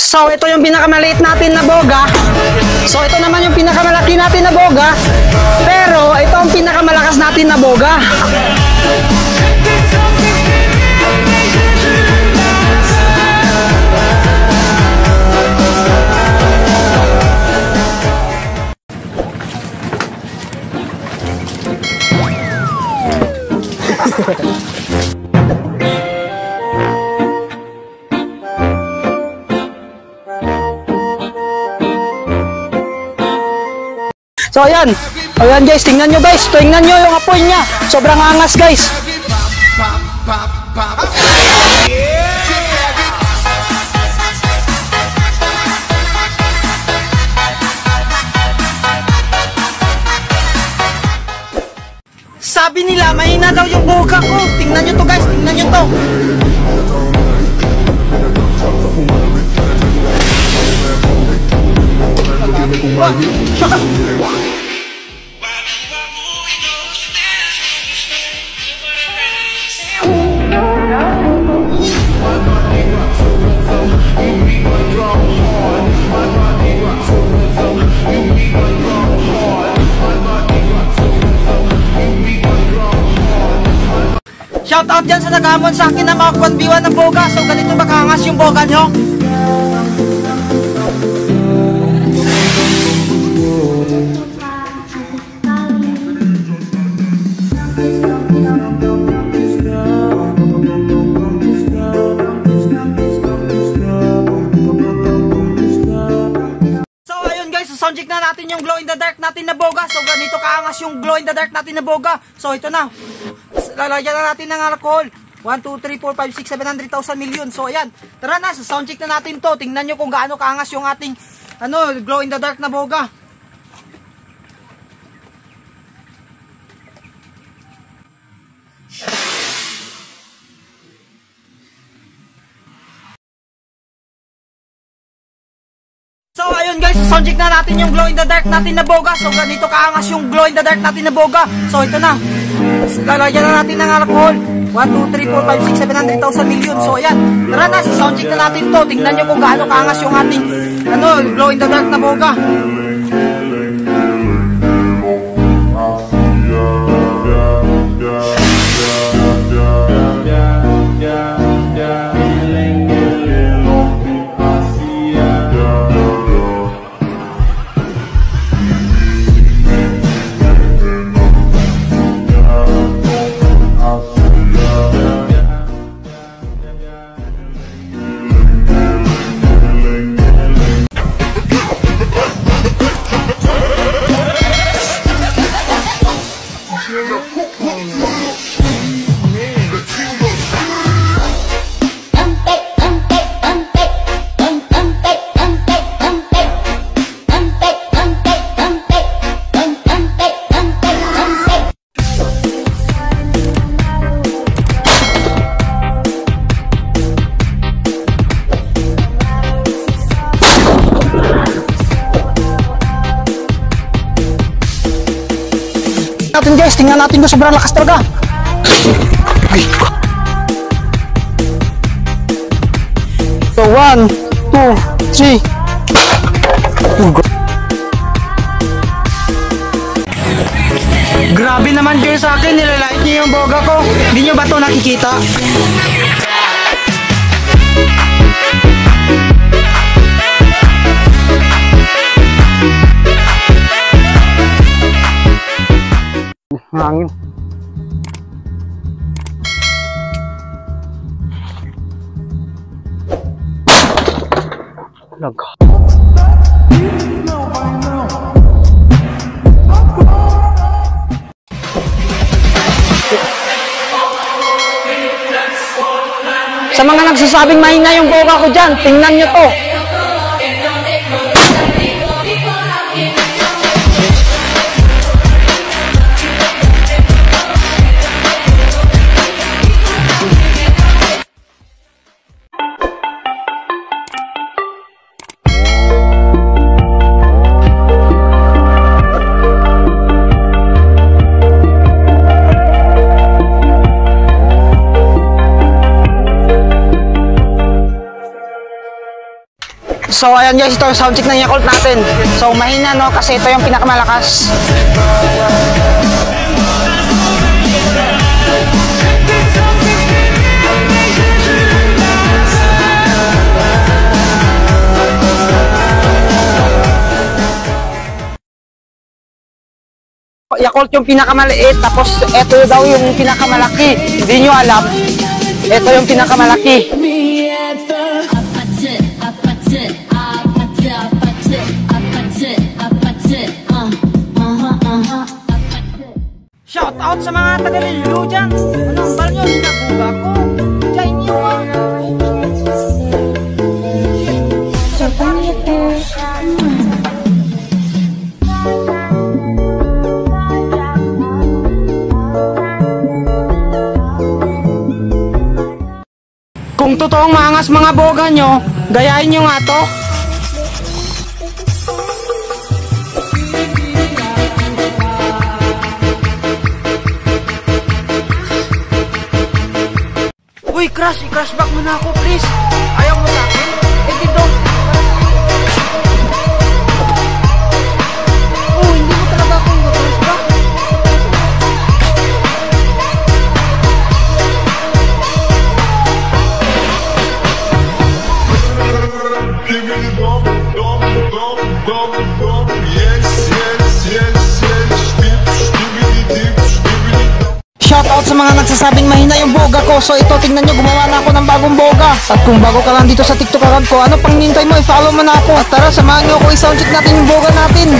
So, ito yung pinakamaliit natin na boga. So, ito naman yung pinakamalaki natin na boga. Pero, ito ang pinakamalakas natin na boga. So ayan, ayan guys, tingnan nyo guys, tingnan nyo yung apoy niya, sobrang angas guys. Sabi nila, mahina daw yung boga ko, tingnan nyo to guys, tingnan nyo to. Shoutout dyan sa nag-amon sa akin na mga 1v1 ng boga. So ganito ba kaangas yung boga nyo? Soundcheck na natin yung glow in the dark natin na boga. So ganito kaangas yung glow in the dark natin na boga. So ito na. Lalagyan na natin ng alcohol. 1, 2, 3, 4, 5, 6, 700,000 million. So ayan. Tara na, sa soundcheck na natin to. Tingnan nyo kung gaano kaangas yung ating glow in the dark na boga. So ayun guys, soundcheck na natin yung glow in the dark natin na boga. So ganito kaangas yung glow in the dark natin na boga. So ito na. Lalagyan na natin ng alcohol. 1, 2, 3, 4, 5, 6, 700,000 million. So ayan. Tara na, sa soundcheck na natin to. Tingnan nyo kung gaano kaangas yung ating glow in the dark na boga. Natin guys, tingnan natin kung sobrang lakas talaga. So 1, 2, 3. Grabe naman kayo sa akin, nilalait niyo yung boga ko. Hindi nyo ba ito nakikita? Hangin. Laga. Sa mga nagsasabing mahina yung boga ko dyan, tingnan nyo to. So ayan guys, ito yung sound check ng Yakult natin. So mahina no, kasi ito yung pinakamalakas. Yakult yung pinakamaliit, tapos ito daw yung pinakamalaki. Hindi nyo alam, ito yung pinakamalaki. Shout out sa mga taga-Lilo dyan. Anong bal nyo? Nabuga ko. Diyan nyo ah. Kung totoong maangas mga boga nyo, gayahin nyo nga to. Uy, Crush, i-crush back mo na ako, please. Ayaw mo sa akin? Eh, dito. Oh, hindi mo talaga ako i-crush back. Shoutout sa mga nagsasabing mahina yung boga ko. So ito, tingnan nyo, gumawa na ako ng bagong boga. At kung bago ka lang dito sa TikTok account ko, ano pang nintay mo, i-follow mo na ako. At tara, samahan nyo ako, i-soundcheck natin yung boga natin.